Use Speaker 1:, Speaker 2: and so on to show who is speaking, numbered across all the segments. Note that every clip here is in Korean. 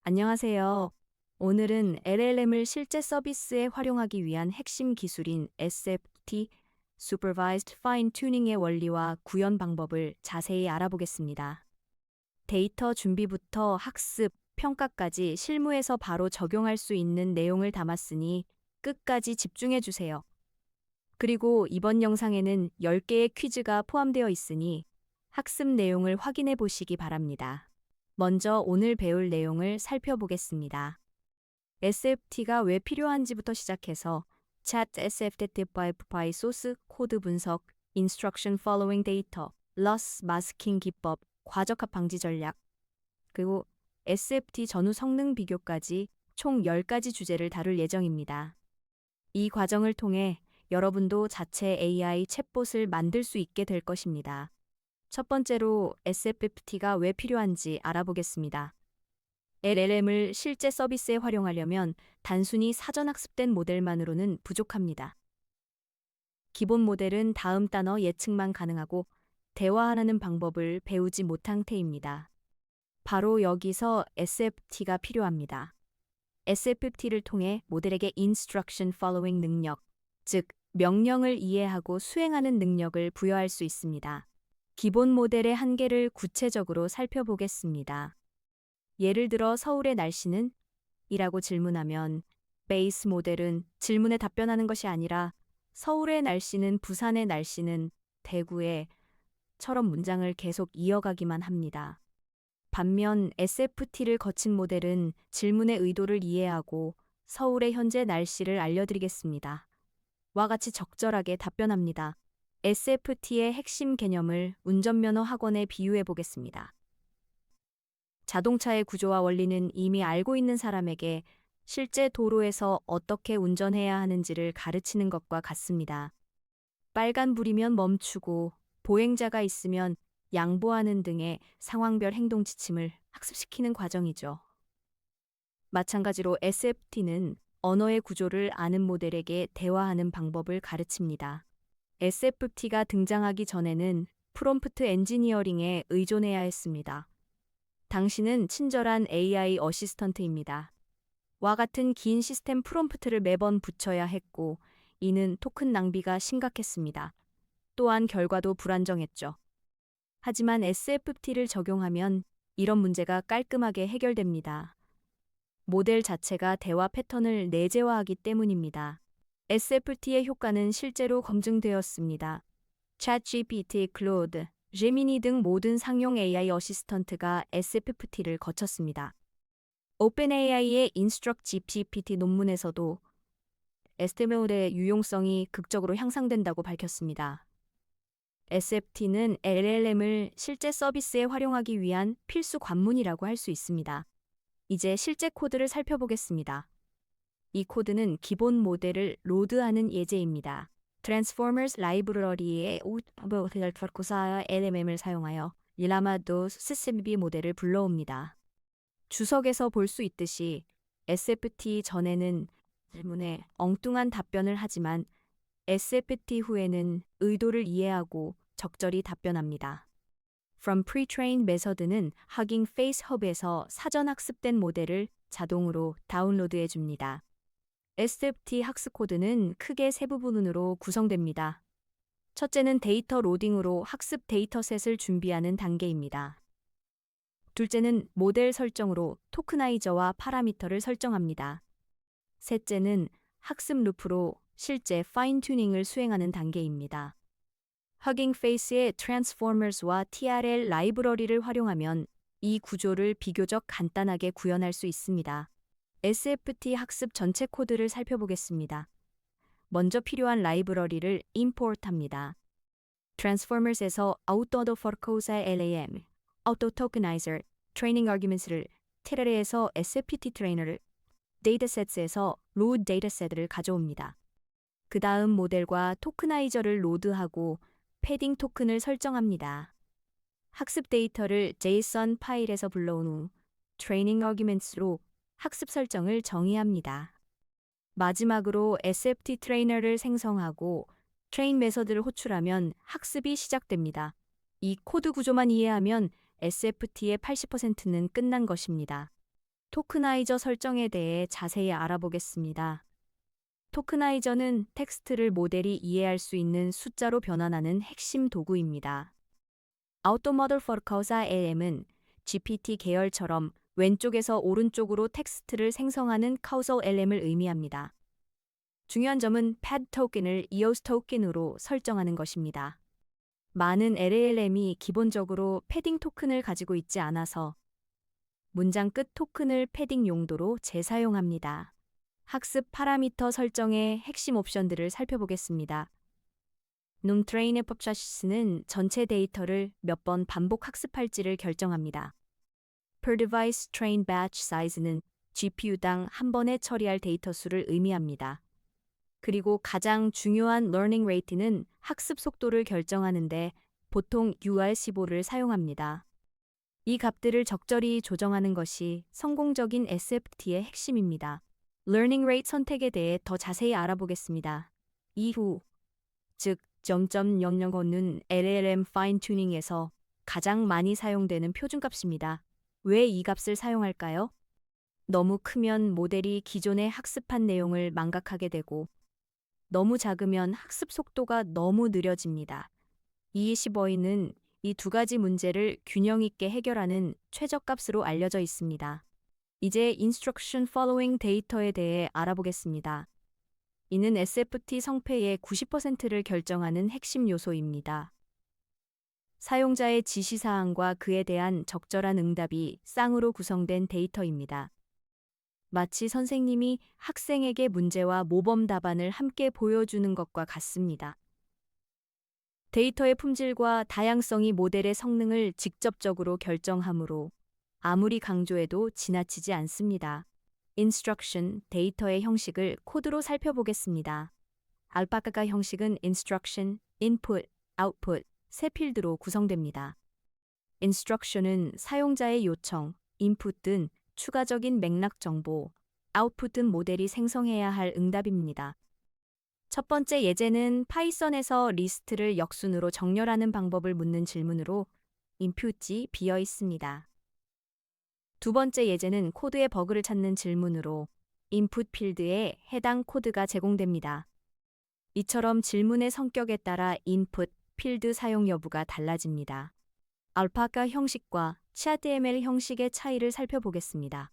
Speaker 1: 안녕하세요. 오늘은 LLM을 실제 서비스에 활용하기 위한 핵심 기술인 SFT, Supervised Fine Tuning의 원리와 구현 방법을 자세히 알아보겠습니다. 데이터 준비부터 학습, 평가까지 실무에서 바로 적용할 수 있는 내용을 담았으니 끝까지 집중해 주세요. 그리고 이번 영상에는 10개의 퀴즈가 포함되어 있으니 학습 내용을 확인해 보시기 바랍니다. 먼저 오늘 배울 내용을 살펴보겠습니다. SFT가 왜 필요한지부터 시작해서 Chat SFT by 소스 코드 분석, Instruction Following Data, Loss 마스킹 기법, 과적합 방지 전략, 그리고 SFT 전후 성능 비교까지 총 10가지 주제를 다룰 예정입니다. 이 과정을 통해 여러분도 자체 AI 챗봇을 만들 수 있게 될 것입니다. 첫 번째로 SFT가 왜 필요한지 알아보겠습니다. LLM을 실제 서비스에 활용하려면 단순히 사전 학습된 모델만으로는 부족합니다. 기본 모델은 다음 단어 예측만 가능하고 대화하는 방법을 배우지 못한 상태입니다. 바로 여기서 SFT가 필요합니다. SFT를 통해 모델에게 Instruction Following 능력, 즉 명령을 이해하고 수행하는 능력을 부여할 수 있습니다. 기본 모델의 한계를 구체적으로 살펴보겠습니다. 예를 들어 서울의 날씨는? 이라고 질문하면 베이스 모델은 질문에 답변하는 것이 아니라 서울의 날씨는 부산의 날씨는 대구의 처럼 문장을 계속 이어가기만 합니다. 반면 SFT를 거친 모델은 질문의 의도를 이해하고 서울의 현재 날씨를 알려드리겠습니다. 와 같이 적절하게 답변합니다. SFT의 핵심 개념을 운전면허 학원에 비유해 보겠습니다. 자동차의 구조와 원리는 이미 알고 있는 사람에게 실제 도로에서 어떻게 운전해야 하는지를 가르치는 것과 같습니다. 빨간불이면 멈추고 보행자가 있으면 양보하는 등의 상황별 행동 지침을 학습시키는 과정이죠. 마찬가지로 SFT는 언어의 구조를 아는 모델에게 대화하는 방법을 가르칩니다. SFT가 등장하기 전에는 프롬프트 엔지니어링에 의존해야 했습니다. 당신은 친절한 AI 어시스턴트입니다. 와 같은 긴 시스템 프롬프트를 매번 붙여야 했고, 이는 토큰 낭비가 심각했습니다. 또한 결과도 불안정했죠. 하지만 SFT를 적용하면 이런 문제가 깔끔하게 해결됩니다. 모델 자체가 대화 패턴을 내재화하기 때문입니다. SFT의 효과는 실제로 검증되었습니다. ChatGPT, Claude, 제미니 등 모든 상용 AI 어시스턴트가 SFT를 거쳤습니다. 오펜AI의 Instruct GPT 논문에서도 SFT의 유용성이 극적으로 향상된다고 밝혔습니다. SFT는 LLM을 실제 서비스에 활용하기 위한 필수 관문이라고 할 수 있습니다. 이제 실제 코드를 살펴보겠습니다. 이 코드는 기본 모델을 로드하는 예제입니다. Transformers 라이브러리의 LMM을 사용하여 리라마도 스세미 모델을 불러옵니다. 주석에서 볼 수 있듯이 SFT 전에는 질문에 엉뚱한 답변을 하지만 SFT 후에는 의도를 이해하고 적절히 답변합니다. From Pre-trained 메서드는 Hugging Face Hub에서 사전 학습된 모델을 자동으로 다운로드해 줍니다. SFT 학습 코드는 크게 세 부분으로 구성됩니다. 첫째는 데이터 로딩으로 학습 데이터셋을 준비하는 단계입니다. 둘째는 모델 설정으로 토크나이저와 파라미터를 설정합니다. 셋째는 학습 루프로 실제 파인 튜닝을 수행하는 단계입니다. Hugging Face의 Transformers와 TRL 라이브러리를 활용하면 이 구조를 비교적 간단하게 구현할 수 있습니다. SFT 학습 전체 코드를 살펴보겠습니다. 먼저 필요한 라이브러리를 임포트합니다. Transformers에서 AutoForcosa LAM, AutoTokenizer, Training Arguments를, TRL에서 SFT 트레이너를, Datasets에서 Load Dataset을 가져옵니다. 그 다음 모델과 토크나이저를 로드하고 패딩 토큰을 설정합니다. 학습 데이터를 JSON 파일에서 불러온 후 Training Arguments로 학습 설정을 정의합니다. 마지막으로 SFT 트레이너를 생성하고 트레인 메서드를 호출하면 학습이 시작됩니다. 이 코드 구조만 이해하면 SFT의 80%는 끝난 것입니다. 토크나이저 설정에 대해 자세히 알아보겠습니다. 토크나이저는 텍스트를 모델이 이해할 수 있는 숫자로 변환하는 핵심 도구입니다. Automodel for Causa LM은 GPT 계열처럼 왼쪽에서 오른쪽으로 텍스트를 생성하는 Causal LM을 의미합니다. 중요한 점은 pad 토큰을 EOS 토큰으로 설정하는 것입니다. 많은 LLM이 기본적으로 패딩 토큰을 가지고 있지 않아서 문장 끝 토큰을 패딩 용도로 재사용합니다. 학습 파라미터 설정의 핵심 옵션들을 살펴보겠습니다. 놈트레인의 법샤시스는 전체 데이터를 몇 번 반복 학습할지를 결정합니다. Per device train batch size는 GPU당 한 번에 처리할 데이터 수를 의미합니다. 그리고 가장 중요한 learning rate는 학습 속도를 결정하는데 보통 UR15를 사용합니다. 이 값들을 적절히 조정하는 것이 성공적인 SFT의 핵심입니다. learning rate 선택에 대해 더 자세히 알아보겠습니다. 이후, 즉 0.00는 LLM fine tuning에서 가장 많이 사용되는 표준값입니다. 왜 이 값을 사용할까요? 너무 크면 모델이 기존에 학습한 내용을 망각하게 되고 너무 작으면 학습 속도가 너무 느려집니다. E15는 이 두 가지 문제를 균형 있게 해결하는 최저값으로 알려져 있습니다. 이제 instruction following 데이터에 대해 알아보겠습니다. 이는 SFT 성패의 90%를 결정하는 핵심 요소입니다. 사용자의 지시사항과 그에 대한 적절한 응답이 쌍으로 구성된 데이터입니다. 마치 선생님이 학생에게 문제와 모범 답안을 함께 보여주는 것과 같습니다. 데이터의 품질과 다양성이 모델의 성능을 직접적으로 결정하므로 아무리 강조해도 지나치지 않습니다. instruction, 데이터의 형식을 코드로 살펴보겠습니다. 알파카 형식은 instruction, input, output 세 필드로 구성됩니다. instruction은 사용자의 요청, input은 추가적인 맥락 정보, output은 모델이 생성해야 할 응답입니다. 첫 번째 예제는 파이썬에서 리스트를 역순으로 정렬하는 방법을 묻는 질문으로 input이 비어 있습니다. 두 번째 예제는 코드의 버그를 찾는 질문으로 input 필드에 해당 코드가 제공됩니다. 이처럼 질문의 성격에 따라 input 필드 사용 여부가 달라집니다. 알파카 형식과 ChatML 형식의 차이를 살펴보겠습니다.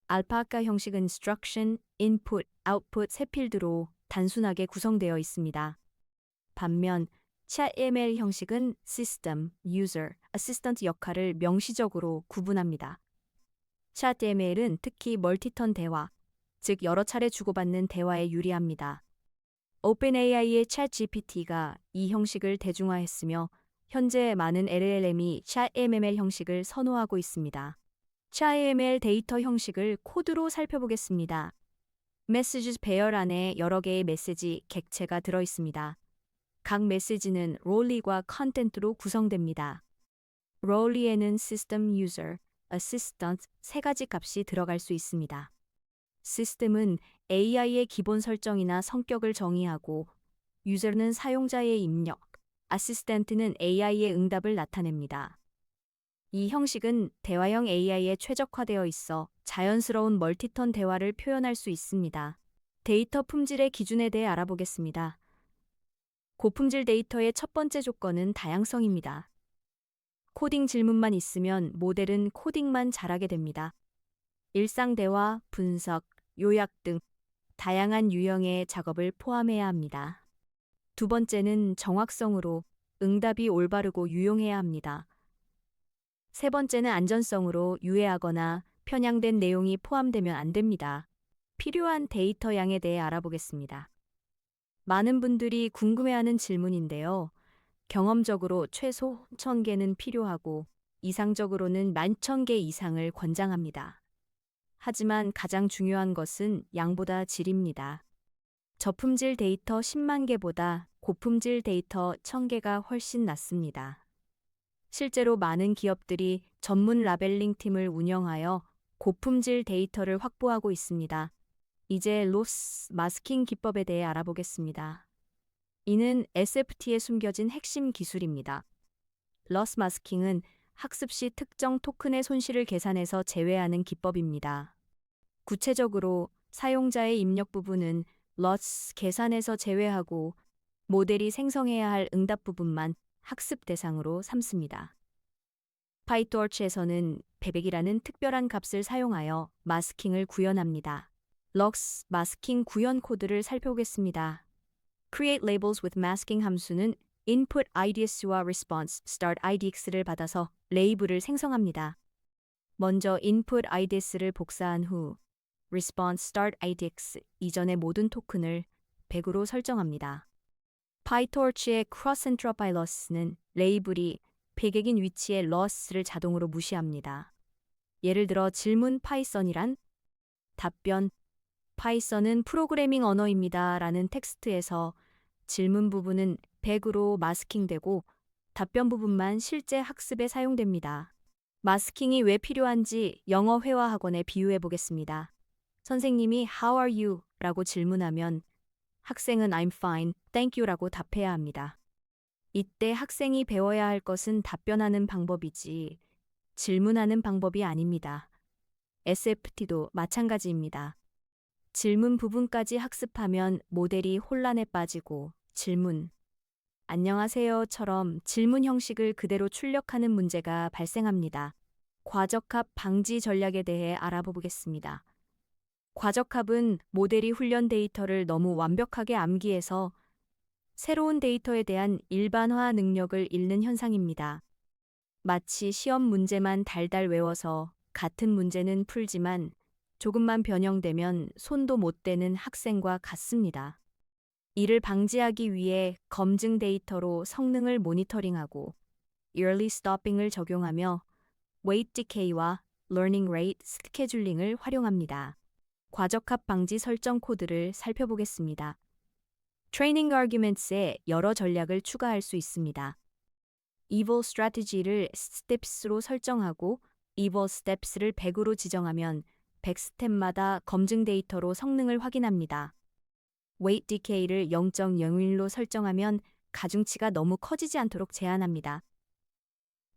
Speaker 1: 알파카 형식은 instruction, input, output 세 필드로 단순하게 구성되어 있습니다. 반면 ChatML 형식은 system, user, assistant 역할을 명시적으로 구분합니다. ChatML은 특히 멀티턴 대화, 즉 여러 차례 주고받는 대화에 유리합니다. OpenAI의 ChatGPT가 이 형식을 대중화했으며 현재 많은 LLM이 ChatML 형식을 선호하고 있습니다. ChatML 데이터 형식을 코드로 살펴보겠습니다. 메시지 배열 안에 여러 개의 메시지 객체가 들어 있습니다. 각 메시지는 롤리과 컨텐트로 구성됩니다. 롤리에는 System, User, Assistant 세 가지 값이 들어갈 수 있습니다. 시스템은 AI의 기본 설정이나 성격을 정의하고 유저는 사용자의 입력, 아시스턴트는 AI의 응답을 나타냅니다. 이 형식은 대화형 AI에 최적화되어 있어 자연스러운 멀티턴 대화를 표현할 수 있습니다. 데이터 품질의 기준에 대해 알아보겠습니다. 고품질 데이터의 첫 번째 조건은 다양성입니다. 코딩 질문만 있으면 모델은 코딩만 잘하게 됩니다. 일상 대화, 분석, 요약 등 다양한 유형의 작업을 포함해야 합니다. 두 번째는 정확성으로 응답이 올바르고 유용해야 합니다. 세 번째는 안전성으로 유해하거나 편향된 내용이 포함되면 안 됩니다. 필요한 데이터 양에 대해 알아보겠습니다. 많은 분들이 궁금해하는 질문인데요. 경험적으로 최소 1000개는 필요하고 이상적으로는 10,000개 이상을 권장합니다. 하지만 가장 중요한 것은 양보다 질입니다. 저품질 데이터 10만 개보다 고품질 데이터 1000개가 훨씬 낫습니다. 실제로 많은 기업들이 전문 라벨링 팀을 운영하여 고품질 데이터를 확보하고 있습니다. 이제 로스 마스킹 기법에 대해 알아보겠습니다. 이는 SFT에 숨겨진 핵심 기술입니다. 로스 마스킹은 학습 시 특정 토큰의 손실을 계산해서 제외하는 기법입니다. 구체적으로 사용자의 입력 부분은 loss 계산에서 제외하고 모델이 생성해야 할 응답 부분만 학습 대상으로 삼습니다. PyTorch에서는 100이라는 특별한 값을 사용하여 마스킹을 구현합니다. lux 마스킹 구현 코드를 살펴보겠습니다. create labels with masking 함수는 input IDX와 response start IDX를 받아서 레이블을 생성합니다. 먼저 input IDX를 복사한 후 response start IDX 이전의 모든 토큰을 100으로 설정합니다. PyTorch의 cross entropy loss는 레이블이 100인 위치의 loss를 자동으로 무시합니다. 예를 들어 질문 파이썬이란 답변 파이썬은 프로그래밍 언어입니다 라는 텍스트에서 질문 부분은 100으로 마스킹되고 답변 부분만 실제 학습에 사용됩니다. 마스킹이 왜 필요한지 영어 회화 학원에 비유해 보겠습니다. 선생님이 How are you? 라고 질문하면 학생은 I'm fine, thank you 라고 답해야 합니다. 이때 학생이 배워야 할 것은 답변하는 방법이지 질문하는 방법이 아닙니다. SFT도 마찬가지입니다. 질문 부분까지 학습하면 모델이 혼란에 빠지고 질문, 안녕하세요처럼 질문 형식을 그대로 출력하는 문제가 발생합니다. 과적합 방지 전략에 대해 알아보겠습니다. 과적합은 모델이 훈련 데이터를 너무 완벽하게 암기해서 새로운 데이터에 대한 일반화 능력을 잃는 현상입니다. 마치 시험 문제만 달달 외워서 같은 문제는 풀지만 조금만 변형되면 손도 못 대는 학생과 같습니다. 이를 방지하기 위해 검증 데이터로 성능을 모니터링하고 early stopping을 적용하며 weight decay와 learning rate 스케줄링을 활용합니다. 과적합 방지 설정 코드를 살펴보겠습니다. 트레이닝 arguments에 여러 전략을 추가할 수 있습니다. evil strategy를 steps로 설정하고 evil steps를 100으로 지정하면 100스텝마다 검증 데이터로 성능을 확인합니다. weight decay를 0.01로 설정하면 가중치가 너무 커지지 않도록 제한합니다.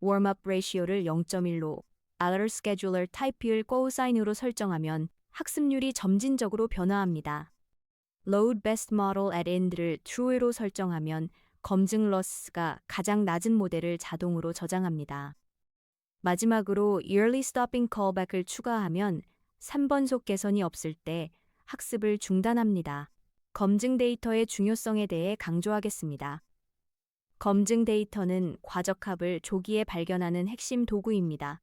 Speaker 1: warm-up ratio를 0.1로, alert scheduler type을 cosine으로 설정하면 학습률이 점진적으로 변화합니다. load best model at end를 true로 설정하면 검증 loss가 가장 낮은 모델을 자동으로 저장합니다. 마지막으로 early stopping callback을 추가하면 3번속 개선이 없을 때 학습을 중단합니다. 검증 데이터의 중요성에 대해 강조하겠습니다. 검증 데이터는 과적합을 조기에 발견하는 핵심 도구입니다.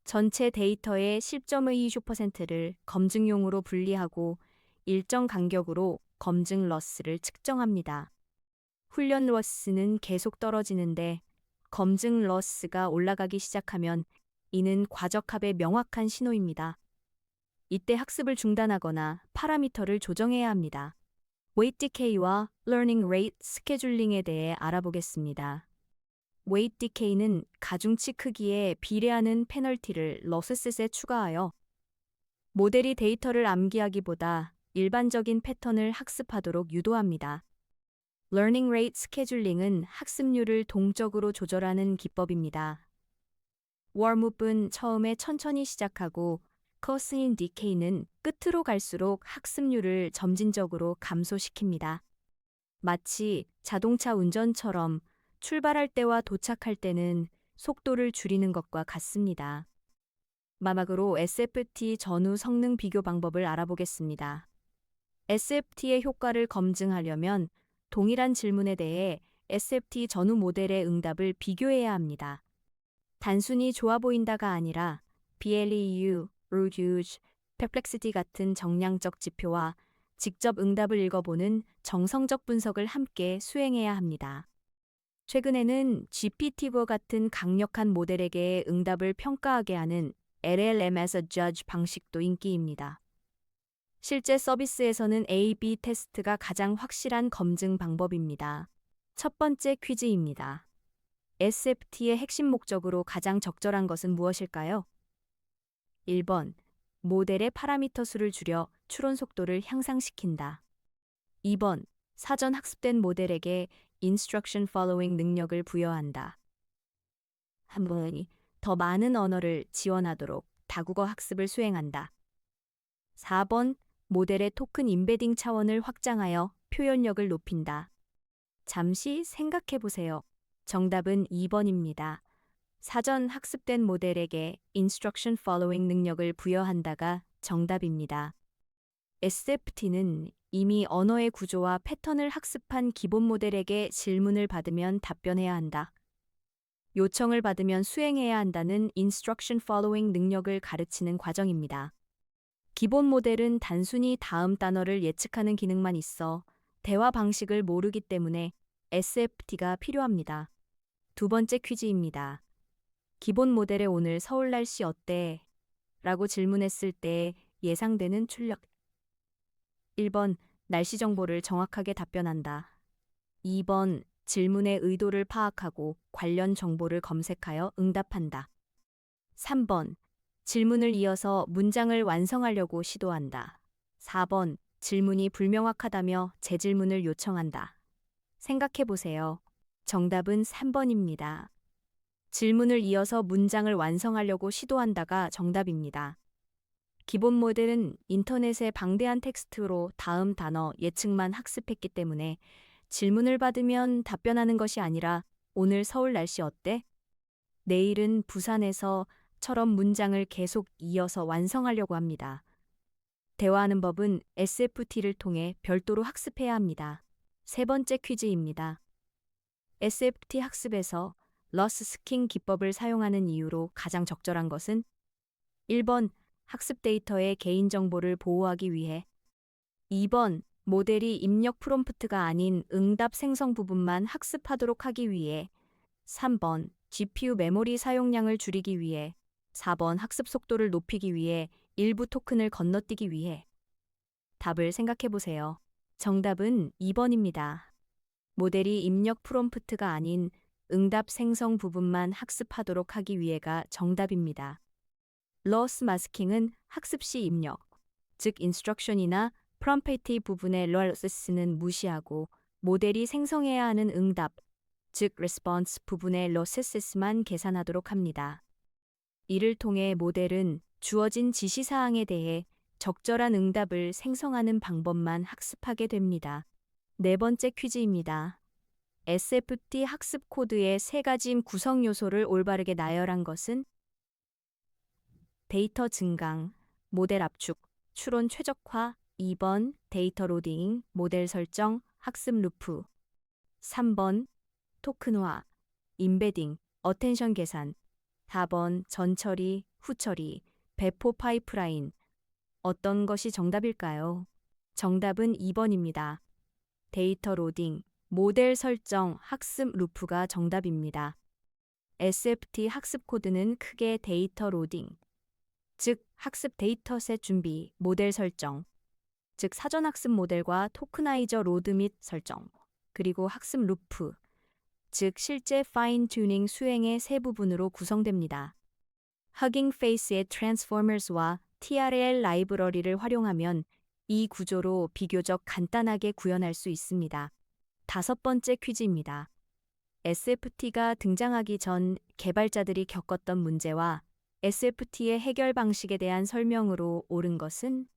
Speaker 1: 전체 데이터의 10.25%를 검증용으로 분리하고 일정 간격으로 검증 러스를 측정합니다. 훈련 러스는 계속 떨어지는데 검증 러스가 올라가기 시작하면 이는 과적합의 명확한 신호입니다. 이때 학습을 중단하거나 파라미터를 조정해야 합니다. weight decay와 learning rate 스케줄링에 대해 알아보겠습니다. weight decay는 가중치 크기에 비례하는 페널티를 losset에 추가하여 모델이 데이터를 암기하기보다 일반적인 패턴을 학습하도록 유도합니다. learning rate 스케줄링은 학습률을 동적으로 조절하는 기법입니다. warmup은 처음에 천천히 시작하고 cosine decay는 끝으로 갈수록 학습률을 점진적으로 감소시킵니다. 마치 자동차 운전처럼 출발할 때와 도착할 때는 속도를 줄이는 것과 같습니다. 마지막으로 SFT 전후 성능 비교 방법을 알아보겠습니다. SFT의 효과를 검증하려면 동일한 질문에 대해 SFT 전후 모델의 응답을 비교해야 합니다. 단순히 좋아 보인다가 아니라 BLEU, RUGE, Perplexity 같은 정량적 지표와 직접 응답을 읽어보는 정성적 분석을 함께 수행해야 합니다. 최근에는 GPT와 같은 강력한 모델에게 응답을 평가하게 하는 LLM as a Judge 방식도 인기입니다. 실제 서비스에서는 A/B 테스트가 가장 확실한 검증 방법입니다. 첫 번째 퀴즈입니다. SFT의 핵심 목적으로 가장 적절한 것은 무엇일까요? 1번. 모델의 파라미터 수를 줄여 추론 속도를 향상시킨다. 2번. 사전 학습된 모델에게 instruction following 능력을 부여한다. 한번 더 많은 언어를 지원하도록 다국어 학습을 수행한다. 4번, 모델의 토큰 임베딩 차원을 확장하여 표현력을 높인다. 잠시 생각해 보세요. 정답은 2번입니다. 사전 학습된 모델에게 instruction following 능력을 부여한다가 정답입니다. SFT는 이미 언어의 구조와 패턴을 학습한 기본 모델에게 질문을 받으면 답변해야 한다. 요청을 받으면 수행해야 한다는 instruction following 능력을 가르치는 과정입니다. 기본 모델은 단순히 다음 단어를 예측하는 기능만 있어 대화 방식을 모르기 때문에 SFT가 필요합니다. 두 번째 퀴즈입니다. 기본 모델에 오늘 서울 날씨 어때? 라고 질문했을 때 예상되는 출력. 1번, 날씨 정보를 정확하게 답변한다. 2번, 질문의 의도를 파악하고 관련 정보를 검색하여 응답한다. 3번, 질문을 이어서 문장을 완성하려고 시도한다. 4번, 질문이 불명확하다며 재질문을 요청한다. 생각해 보세요. 정답은 3번입니다. 질문을 이어서 문장을 완성하려고 시도한다가 정답입니다. 기본 모델은 인터넷의 방대한 텍스트로 다음 단어 예측만 학습했기 때문에 질문을 받으면 답변하는 것이 아니라 오늘 서울 날씨 어때? 내일은 부산에서처럼 문장을 계속 이어서 완성하려고 합니다. 대화하는 법은 SFT를 통해 별도로 학습해야 합니다. 세 번째 퀴즈입니다. SFT 학습에서 러스 스킹 기법을 사용하는 이유로 가장 적절한 것은 1번, 학습 데이터의 개인정보를 보호하기 위해 2번, 모델이 입력 프롬프트가 아닌 응답 생성 부분만 학습하도록 하기 위해 3번, GPU 메모리 사용량을 줄이기 위해 4번, 학습 속도를 높이기 위해 일부 토큰을 건너뛰기 위해 답을 생각해 보세요. 정답은 2번입니다. 모델이 입력 프롬프트가 아닌 응답 생성 부분만 학습하도록 하기 위해가 정답입니다. 러스 마스킹은 학습 시 입력, 즉 인스트럭션이나 프롬프트 부분의 러스는 무시하고 모델이 생성해야 하는 응답, 즉 레스폰스 부분의 러세스만 계산하도록 합니다. 이를 통해 모델은 주어진 지시사항에 대해 적절한 응답을 생성하는 방법만 학습하게 됩니다. 네 번째 퀴즈입니다. SFT 학습 코드의 세 가지 구성 요소를 올바르게 나열한 것은 데이터 증강, 모델 압축, 추론 최적화, 2번 데이터 로딩, 모델 설정, 학습 루프, 3번 토큰화, 임베딩, 어텐션 계산, 4번 전처리, 후처리, 배포 파이프라인. 어떤 것이 정답일까요? 정답은 2번입니다. 데이터 로딩, 모델 설정, 학습 루프가 정답입니다. SFT 학습 코드는 크게 데이터 로딩, 즉 학습 데이터셋 준비, 모델 설정, 즉 사전 학습 모델과 토크나이저 로드 및 설정, 그리고 학습 루프, 즉 실제 파인 튜닝 수행의 세 부분으로 구성됩니다. 허깅 페이스의 트랜스포머스와 TRL 라이브러리를 활용하면 이 구조로 비교적 간단하게 구현할 수 있습니다. 다섯 번째 퀴즈입니다. SFT가 등장하기 전 개발자들이 겪었던 문제와 SFT의 해결 방식에 대한 설명으로 옳은 것은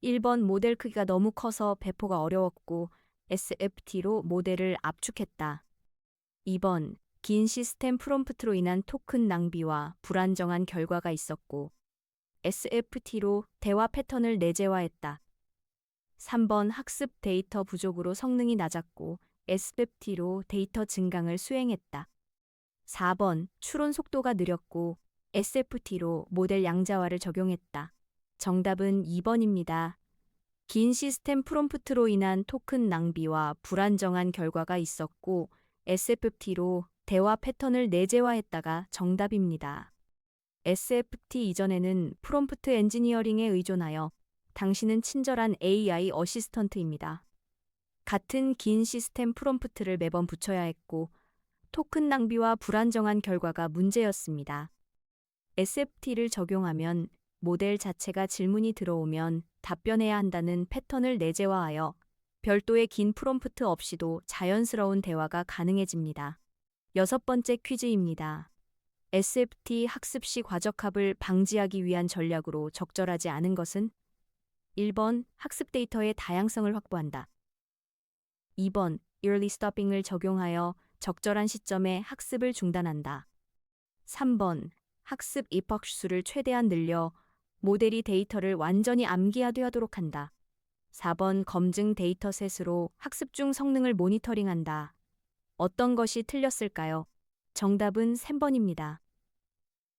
Speaker 1: 1번 모델 크기가 너무 커서 배포가 어려웠고 SFT로 모델을 압축했다. 2번 긴 시스템 프롬프트로 인한 토큰 낭비와 불안정한 결과가 있었고 SFT로 대화 패턴을 내재화했다. 3번 학습 데이터 부족으로 성능이 낮았고 SFT로 데이터 증강을 수행했다. 4번 추론 속도가 느렸고 SFT로 모델 양자화를 적용했다. 정답은 2번입니다. 긴 시스템 프롬프트로 인한 토큰 낭비와 불안정한 결과가 있었고 SFT로 대화 패턴을 내재화했다가 정답입니다. SFT 이전에는 프롬프트 엔지니어링에 의존하여 당신은 친절한 AI 어시스턴트입니다. 같은 긴 시스템 프롬프트를 매번 붙여야 했고 토큰 낭비와 불안정한 결과가 문제였습니다. SFT를 적용하면 모델 자체가 질문이 들어오면 답변해야 한다는 패턴을 내재화하여 별도의 긴 프롬프트 없이도 자연스러운 대화가 가능해집니다. 여섯 번째 퀴즈입니다. SFT 학습 시 과적합을 방지하기 위한 전략으로 적절하지 않은 것은 1번 학습 데이터의 다양성을 확보한다. 2번 early stopping을 적용하여 적절한 시점에 학습을 중단한다. 3번 학습 입학 수를 최대한 늘려 모델이 데이터를 완전히 암기하도록 한다. 4번 검증 데이터셋으로 학습 중 성능을 모니터링한다. 어떤 것이 틀렸을까요? 정답은 3번입니다.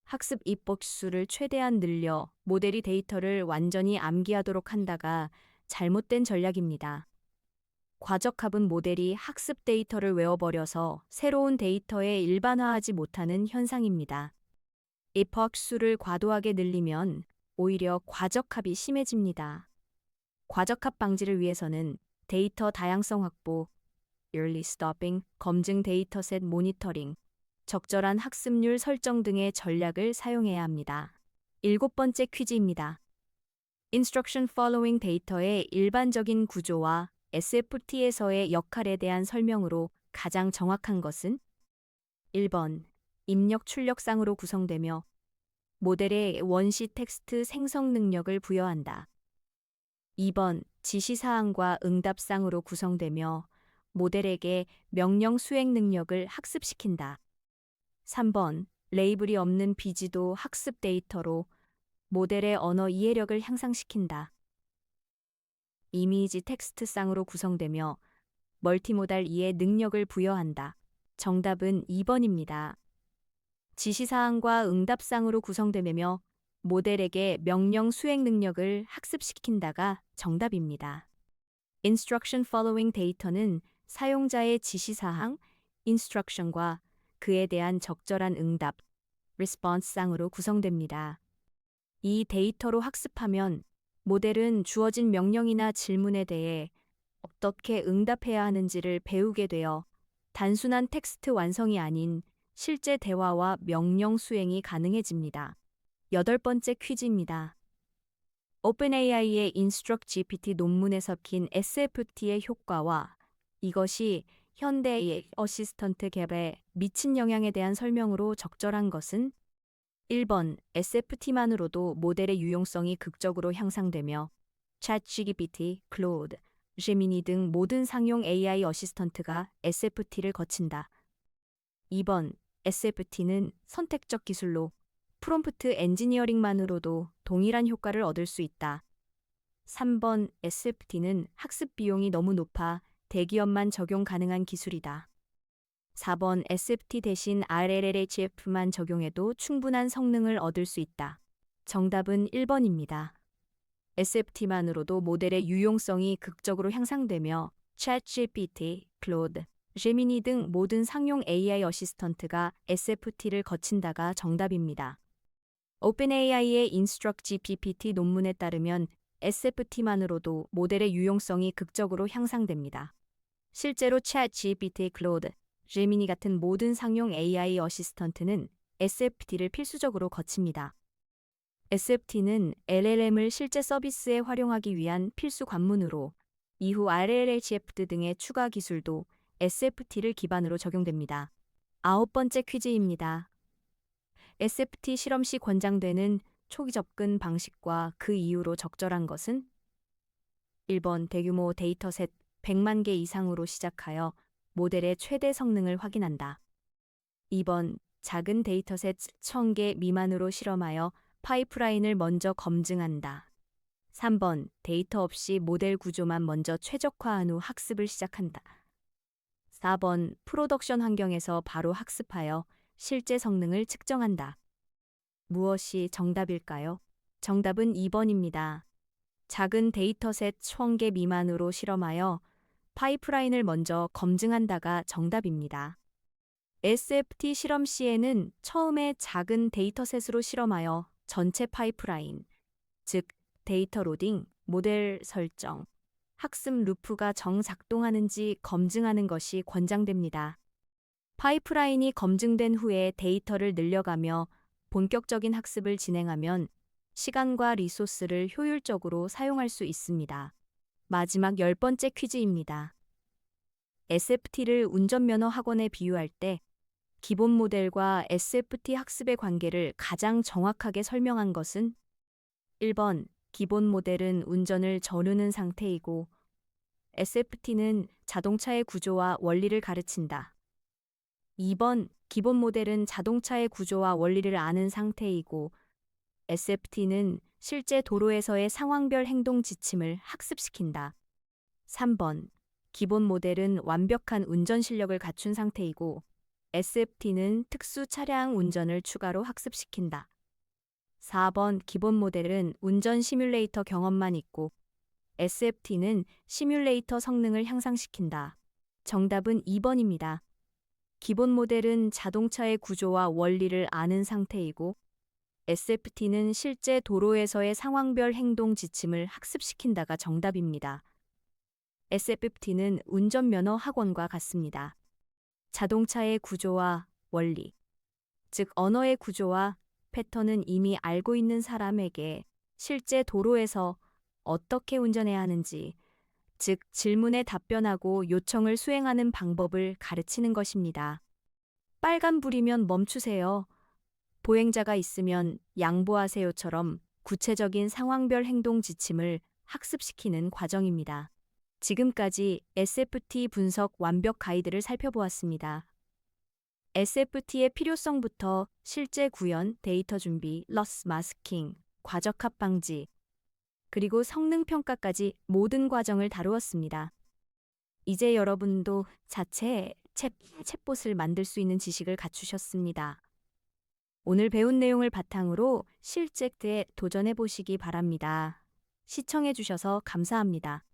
Speaker 1: 학습 입력 수를 최대한 늘려 모델이 데이터를 완전히 암기하도록 한다가 잘못된 전략입니다. 과적합은 모델이 학습 데이터를 외워버려서 새로운 데이터에 일반화하지 못하는 현상입니다. 입력 수를 과도하게 늘리면 오히려 과적합이 심해집니다. 과적합 방지를 위해서는 데이터 다양성 확보, early stopping, 검증 데이터셋 모니터링, 적절한 학습률 설정 등의 전략을 사용해야 합니다. 7번째 퀴즈입니다. Instruction Following 데이터의 일반적인 구조와 SFT에서의 역할에 대한 설명으로 가장 정확한 것은 1번 입력 출력상으로 구성되며 모델에 원시 텍스트 생성 능력을 부여한다. 2번 지시사항과 응답상으로 구성되며 모델에게 명령 수행 능력을 학습시킨다. 3번 레이블이 없는 비지도 학습 데이터로 모델의 언어 이해력을 향상시킨다. 이미지 텍스트상으로 구성되며 멀티모달 이해 능력을 부여한다. 정답은 2번입니다. 지시사항과 응답상으로 구성되며 모델에게 명령 수행 능력을 학습시킨다가 정답입니다. Instruction Following 데이터는 사용자의 지시사항, Instruction과 그에 대한 적절한 응답, Response상으로 구성됩니다. 이 데이터로 학습하면 모델은 주어진 명령이나 질문에 대해 어떻게 응답해야 하는지를 배우게 되어 단순한 텍스트 완성이 아닌 실제 대화와 명령 수행이 가능해집니다. 8번째 퀴즈입니다. OpenAI의 InstructGPT 논문에 섞인 SFT의 효과와 이것이 현대의 어시스턴트 갭에 미친 영향에 대한 설명으로 적절한 것은 1번 SFT만으로도 모델의 유용성이 극적으로 향상되며 ChatGPT, Claude, Gemini 등 모든 상용 AI 어시스턴트가 SFT를 거친다. 2번 SFT는 선택적 기술로 프롬프트 엔지니어링만으로도 동일한 효과를 얻을 수 있다. 3번 SFT는 학습 비용이 너무 높아 대기업만 적용 가능한 기술이다. 4번 SFT 대신 RLLHF만 적용해도 충분한 성능을 얻을 수 있다. 정답은 1번입니다. SFT만으로도 모델의 유용성이 극적으로 향상되며 ChatGPT, Claude, Gemini 등 모든 상용 AI 어시스턴트가 SFT를 거친다가 정답입니다. OpenAI의 InstructGPT 논문에 따르면 SFT만으로도 모델의 유용성이 극적으로 향상됩니다. 실제로 ChatGPT, Claude, Gemini 같은 모든 상용 AI 어시스턴트는 SFT를 필수적으로 거칩니다. SFT는 LLM을 실제 서비스에 활용하기 위한 필수 관문으로 이후 RLHF 등의 추가 기술도 SFT를 기반으로 적용됩니다. 9번째 퀴즈입니다. SFT 실험 시 권장되는 초기 접근 방식과 그 이후로 적절한 것은 1번 대규모 데이터셋 100만 개 이상으로 시작하여 모델의 최대 성능을 확인한다. 2번 작은 데이터셋 1000개 미만으로 실험하여 파이프라인을 먼저 검증한다. 3번 데이터 없이 모델 구조만 먼저 최적화한 후 학습을 시작한다. 4번 프로덕션 환경에서 바로 학습하여 실제 성능을 측정한다. 무엇이 정답일까요? 정답은 2번입니다. 작은 데이터셋 1000개 미만으로 실험하여 파이프라인을 먼저 검증한다가 정답입니다. SFT 실험 시에는 처음에 작은 데이터셋으로 실험하여 전체 파이프라인, 즉 데이터 로딩, 모델 설정, 학습 루프가 정작동하는지 검증하는 것이 권장됩니다. 파이프라인이 검증된 후에 데이터를 늘려가며 본격적인 학습을 진행하면 시간과 리소스를 효율적으로 사용할 수 있습니다. 마지막 10번째 퀴즈입니다. SFT를 운전면허 학원에 비유할 때 기본 모델과 SFT 학습의 관계를 가장 정확하게 설명한 것은 1번, 기본 모델은 운전을 저르는 상태이고 SFT는 자동차의 구조와 원리를 가르친다. 2번, 기본 모델은 자동차의 구조와 원리를 아는 상태이고 SFT는 실제 도로에서의 상황별 행동 지침을 학습시킨다. 3번, 기본 모델은 완벽한 운전 실력을 갖춘 상태이고 SFT는 특수 차량 운전을 추가로 학습시킨다. 4번, 기본 모델은 운전 시뮬레이터 경험만 있고 SFT는 시뮬레이터 성능을 향상시킨다. 정답은 2번입니다. 기본 모델은 자동차의 구조와 원리를 아는 상태이고 SFT는 실제 도로에서의 상황별 행동 지침을 학습시킨다가 정답입니다. SFT는 운전면허 학원과 같습니다. 자동차의 구조와 원리, 즉 언어의 구조와 패턴은 이미 알고 있는 사람에게 실제 도로에서 어떻게 운전해야 하는지, 즉 질문에 답변하고 요청을 수행하는 방법을 가르치는 것입니다. 빨간불이면 멈추세요. 보행자가 있으면 양보하세요처럼 구체적인 상황별 행동 지침을 학습시키는 과정입니다. 지금까지 SFT 분석 완벽 가이드를 살펴보았습니다. SFT의 필요성부터 실제 구현, 데이터 준비, 러스 마스킹, 과적합 방지, 그리고 성능 평가까지 모든 과정을 다루었습니다. 이제 여러분도 자체 챗봇을 만들 수 있는 지식을 갖추셨습니다. 오늘 배운 내용을 바탕으로 실제 때에 도전해 보시기 바랍니다. 시청해 주셔서 감사합니다.